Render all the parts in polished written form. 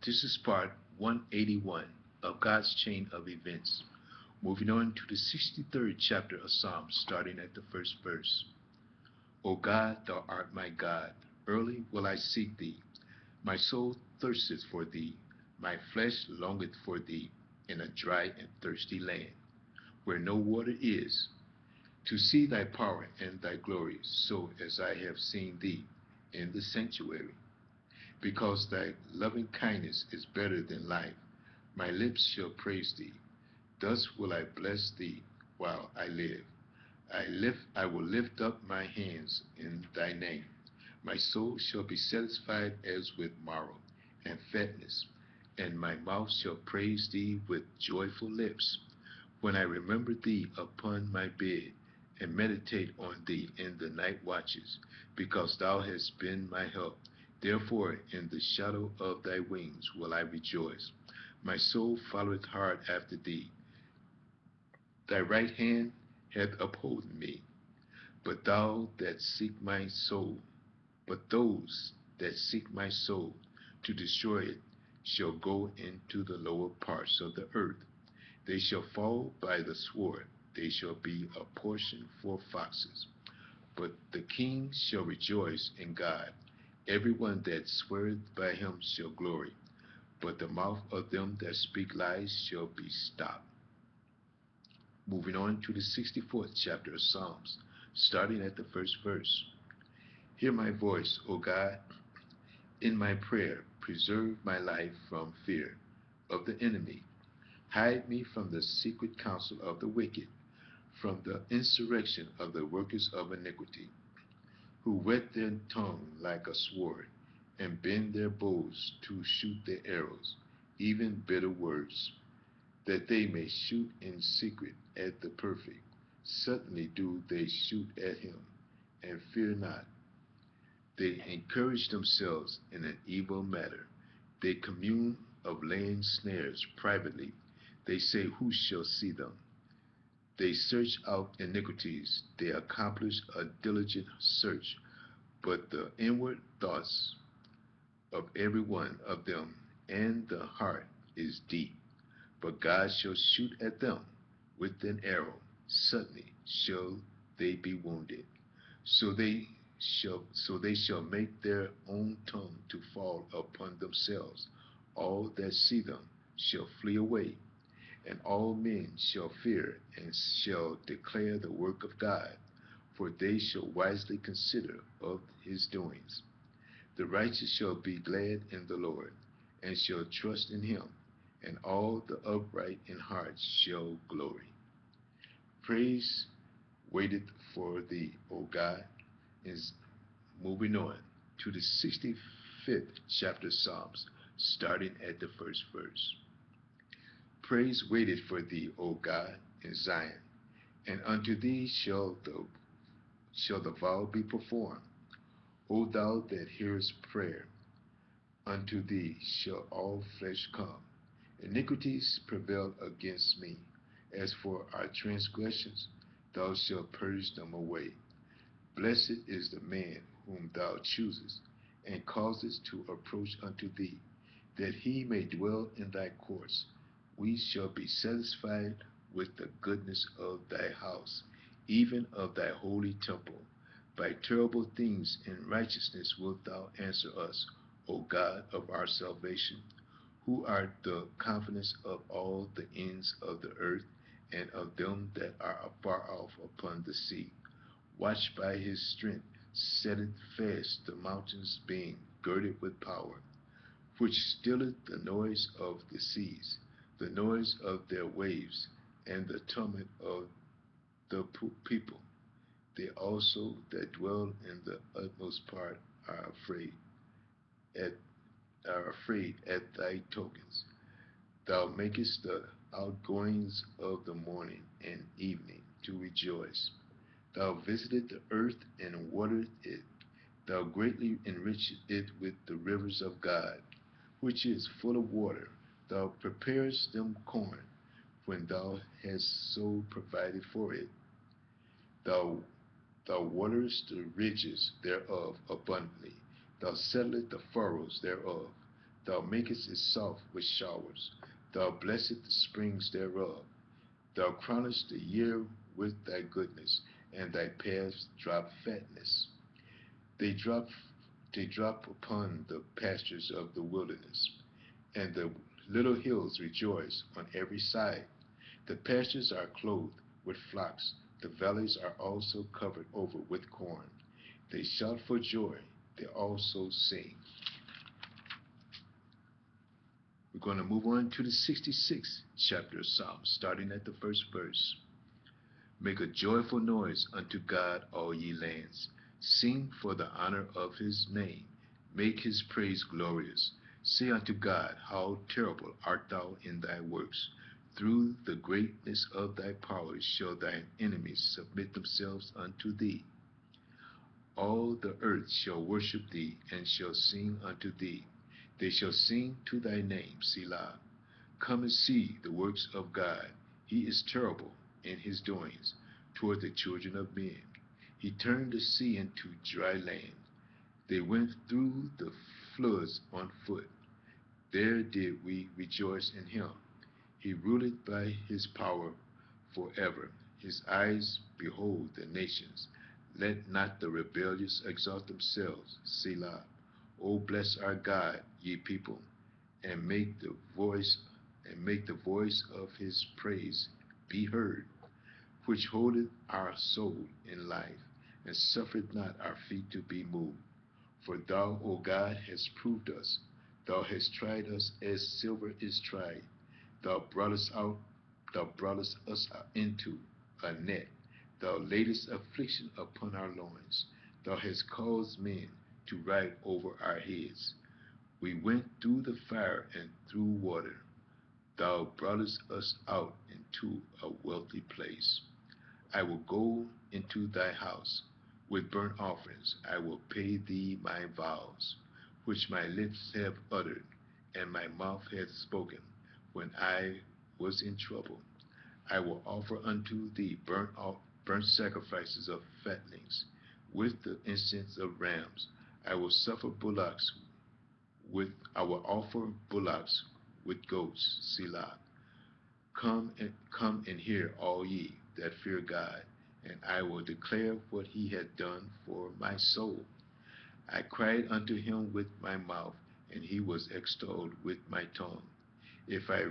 This is part 181 of God's chain of events. Moving on to the 63rd chapter of Psalms, starting at the first verse. O God, thou art my God. Early will I seek thee. My soul thirsteth for thee. My flesh longeth for thee in a dry and thirsty land, where no water is, to see thy power and thy glory, so as I have seen thee in the sanctuary. Because thy loving kindness is better than life, my lips shall praise thee. Thus will I bless thee while I live. I will lift up my hands in thy name. My soul shall be satisfied as with marrow and fatness, and my mouth shall praise thee with joyful lips. When I remember thee upon my bed, and meditate on thee in the night watches, because thou hast been my help. Therefore in the shadow of thy wings will I rejoice. My soul followeth hard after thee. Thy right hand hath upholden me. But thou that seek my soul, but those that seek my soul to destroy it shall go into the lower parts of the earth. They shall fall by the sword. They shall be a portion for foxes. But the king shall rejoice in God. Everyone that sweareth by him shall glory. But the mouth of them that speak lies shall be stopped. Moving on to the 64th chapter of Psalms, starting at the first verse. Hear my voice, O God, in my prayer. Preserve my life from fear of the enemy. Hide me from the secret counsel of the wicked, from the insurrection of the workers of iniquity, who whet their tongue like a sword, and bend their bows to shoot their arrows, even bitter words, that they may shoot in secret at the perfect. Suddenly do they shoot at him, and fear not. They encourage themselves in an evil matter. They commune of laying snares privately. They say, who shall see them? They search out iniquities. They accomplish a diligent search. But the inward thoughts of every one of them and the heart is deep. But God shall shoot at them with an arrow. Suddenly shall they be wounded. So they shall make their own tongue to fall upon themselves. All that see them shall flee away, and all men shall fear and shall declare the work of God, for they shall wisely consider of his doings. The righteous shall be glad in the Lord, and shall trust in him, and all the upright in heart shall glory. Praise waited for thee, O God, is moving on to the 65th chapter of Psalms, starting at the first verse. Praise waited for thee, O God, in Zion, and unto thee shall the vow be performed. O thou that hearest prayer, unto thee shall all flesh come. Iniquities prevail against me. As for our transgressions, thou shalt purge them away. Blessed is the man whom thou choosest, and causest to approach unto thee, that he may dwell in thy courts. We shall be satisfied with the goodness of thy house, even of thy holy temple. By terrible things in righteousness wilt thou answer us, O God of our salvation, who art the confidence of all the ends of the earth, and of them that are afar off upon the sea. Watched by his strength, setteth fast the mountains, being girded with power, which stilleth the noise of the seas, the noise of their waves, and the tumult of the people. They also that dwell in the utmost part at are afraid at thy tokens. Thou makest the outgoings of the morning and evening to rejoice. Thou visited the earth and watered it. Thou greatly enrichest it with the rivers of God, which is full of water. Thou preparest them corn, when thou hast so provided for it. Thou, thou waterest the ridges thereof abundantly. Thou settlest the furrows thereof. Thou makest it soft with showers. Thou blessest the springs thereof. Thou crownest the year with thy goodness, and thy paths drop fatness. They drop, they drop upon the pastures of the wilderness, and the little hills rejoice on every side. The pastures are clothed with flocks. The valleys are also covered over with corn. They shout for joy. They also sing. We're going to move on to the 66th chapter of Psalms, starting at the first verse. Make a joyful noise unto God, all ye lands. Sing for the honor of his name. Make his praise glorious. Say unto God, how terrible art thou in thy works. Through the greatness of thy power shall thine enemies submit themselves unto thee. All the earth shall worship thee, and shall sing unto thee. They shall sing to thy name, Selah. Come and see the works of God. He is terrible in his doings toward the children of men. He turned the sea into dry land. They went through the floods on foot. There did we rejoice in him. He ruleth by his power forever. His eyes behold the nations. Let not the rebellious exalt themselves. Selah. O bless our God, ye people, and make the voice of his praise be heard, which holdeth our soul in life, and suffereth not our feet to be moved. For thou, O God, hast proved us. Thou hast tried us as silver is tried. Thou broughtest us into a net. Thou laidest affliction upon our loins. Thou hast caused men to ride over our heads. We went through the fire and through water. Thou broughtest us out into a wealthy place. I will go into thy house with burnt offerings. I will pay thee my vows, which my lips have uttered, and my mouth hath spoken, when I was in trouble. I will offer unto thee burnt sacrifices of fatlings, with the incense of rams. I will offer bullocks with goats, Selah. Come and hear, all ye that fear God, and I will declare what he hath done for my soul. I cried unto him with my mouth, and he was extolled with my tongue. If I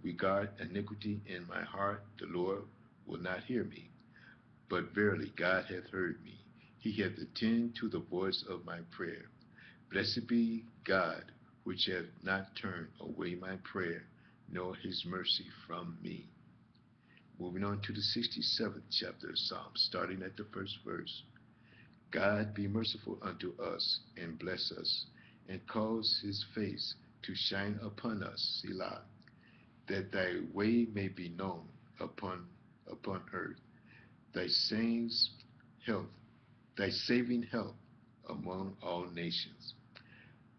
regard iniquity in my heart, the Lord will not hear me. But verily God hath heard me. He hath attended to the voice of my prayer. Blessed be God, which hath not turned away my prayer, nor his mercy from me. Moving on to the 67th chapter of Psalms, starting at the first verse. God be merciful unto us, and bless us, and cause his face to shine upon us, Selah, that thy way may be known upon earth, thy saving health among all nations.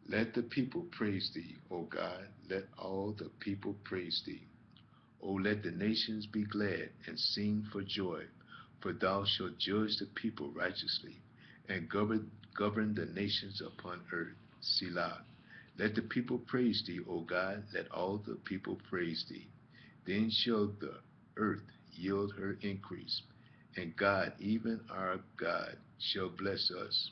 Let the people praise thee, O God, let all the people praise thee. O let the nations be glad and sing for joy, for thou shalt judge the people righteously, and govern the nations upon earth. Selah. Let the people praise thee, O God, let all the people praise thee. Then shall the earth yield her increase, and God, even our God, shall bless us.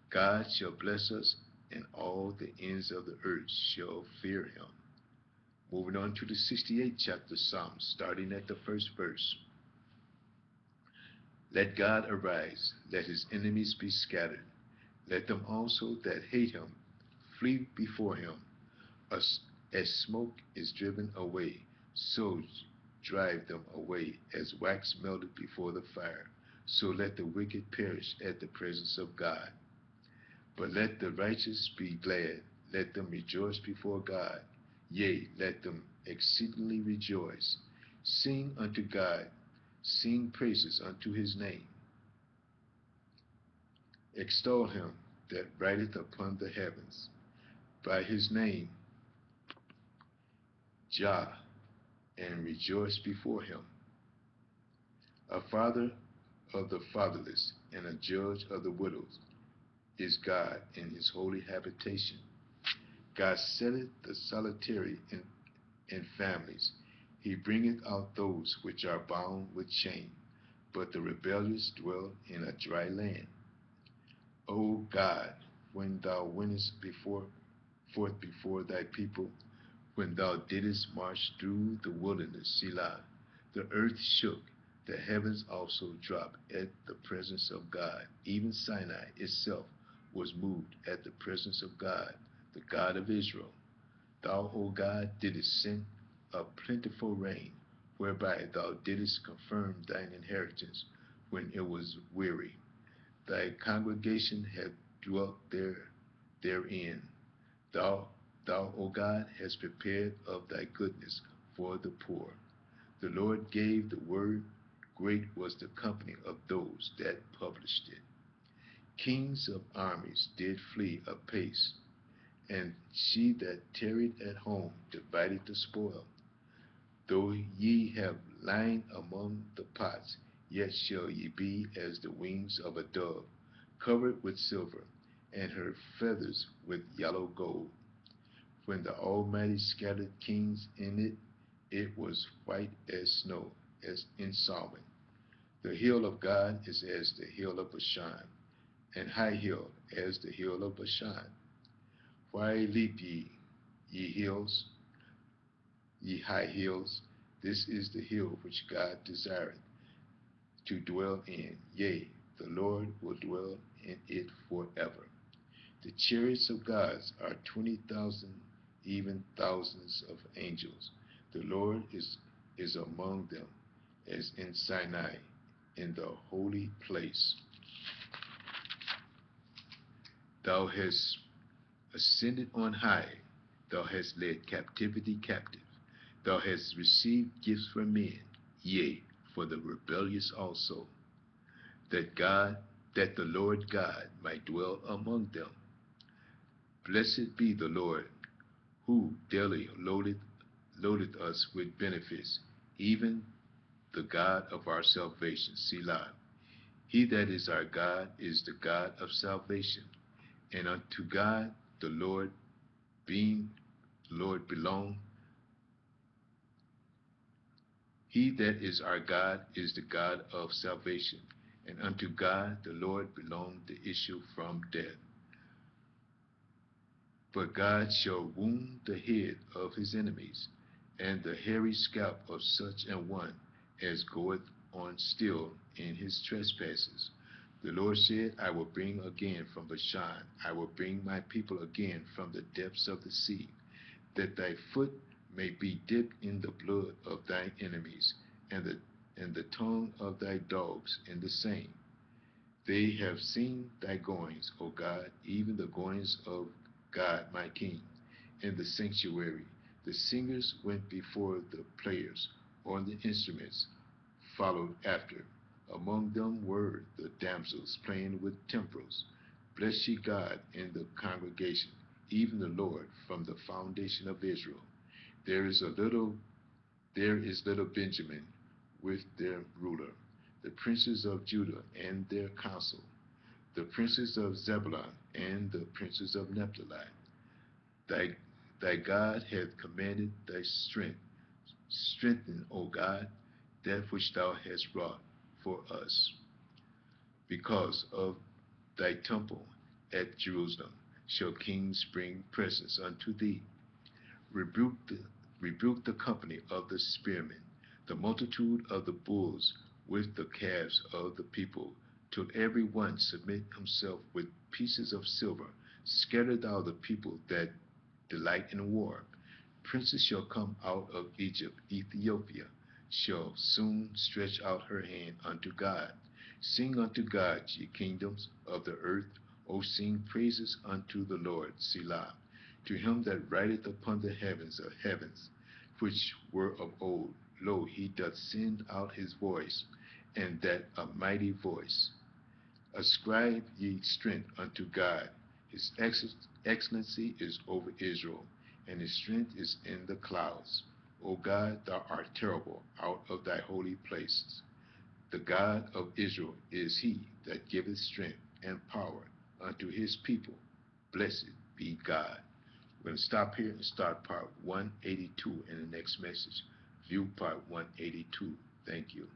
God shall bless us, and all the ends of the earth shall fear him. Moving on to the 68th chapter of Psalms, starting at the first verse. Let God arise, let his enemies be scattered. Let them also that hate him flee before him. As smoke is driven away, so drive them away, as wax melted before the fire. So let the wicked perish at the presence of God. But let the righteous be glad, let them rejoice before God. Yea, let them exceedingly rejoice. Sing unto God, sing praises unto his name. Extol him that rideth upon the heavens. By his name, Jah, and rejoice before him. A father of the fatherless, and a judge of the widows, is God in his holy habitation. God setteth the solitary in families. He bringeth out those which are bound with chain, but the rebellious dwell in a dry land. O God, when thou wentest forth before thy people, when thou didst march through the wilderness, Selah, the earth shook, the heavens also dropped at the presence of God. Even Sinai itself was moved at the presence of God, the God of Israel. Thou, O God, didst send a plentiful rain, whereby thou didst confirm thine inheritance when it was weary. Thy congregation hath dwelt therein. Thou, O God, hast prepared of thy goodness for the poor. The Lord gave the word, great was the company of those that published it. Kings of armies did flee apace, and she that tarried at home divided the spoil. Though ye have lain among the pots, yet shall ye be as the wings of a dove, covered with silver, and her feathers with yellow gold. When the Almighty scattered kings in it, it was white as snow, as in Salmon. The hill of God is as the hill of Bashan, and high hill as the hill of Bashan. Why leap ye hills, ye high hills? This is the hill which God desireth to dwell in. Yea, the Lord will dwell in it forever. The chariots of God are 20,000, even thousands of angels. The Lord is among them, as in Sinai, in the holy place. Thou hast ascended on high. Thou hast led captivity captive. Thou hast received gifts from men, yea, for the rebellious also, that the Lord God might dwell among them. Blessed be the Lord, who daily loadeth us with benefits, even the God of our salvation. Selah. He that is our God is the God of salvation, and unto God the Lord belong. He that is our God is the God of salvation, and unto God the Lord belong the issue from death. But God shall wound the head of his enemies, and the hairy scalp of such an one as goeth on still in his trespasses. The Lord said, I will bring again from Bashan, I will bring my people again from the depths of the sea, that thy foot may be dipped in the blood of thine enemies, and the tongue of thy dogs in the same. They have seen thy goings, O God, even the goings of God my King, in the sanctuary. The singers went before the players on the instruments, followed after. Among them were the damsels playing with timbrels. Bless ye God in the congregation, even the Lord from the foundation of Israel. There is little Benjamin with their ruler, the princes of Judah and their council, the princes of Zebulun and the princes of Naphtali. Thy God hath commanded thy strength. Strengthen, O God, that which thou hast wrought for us. Because of thy temple at Jerusalem shall kings bring presents unto thee. Rebuke the company of the spearmen, the multitude of the bulls with the calves of the people, till every one submit himself with pieces of silver. Scatter thou the people that delight in war. Princes shall come out of Egypt. Ethiopia shall soon stretch out her hand unto God. Sing unto God, ye kingdoms of the earth. O sing praises unto the Lord. Selah. To him that rideth upon the heavens of heavens, which were of old, lo, he doth send out his voice, and that a mighty voice. Ascribe ye strength unto God. His excellency is over Israel, and his strength is in the clouds. O God, thou art terrible out of thy holy places. The God of Israel is he that giveth strength and power unto his people. Blessed be God. We're going to stop here and start part 182 in the next message. View part 182. Thank you.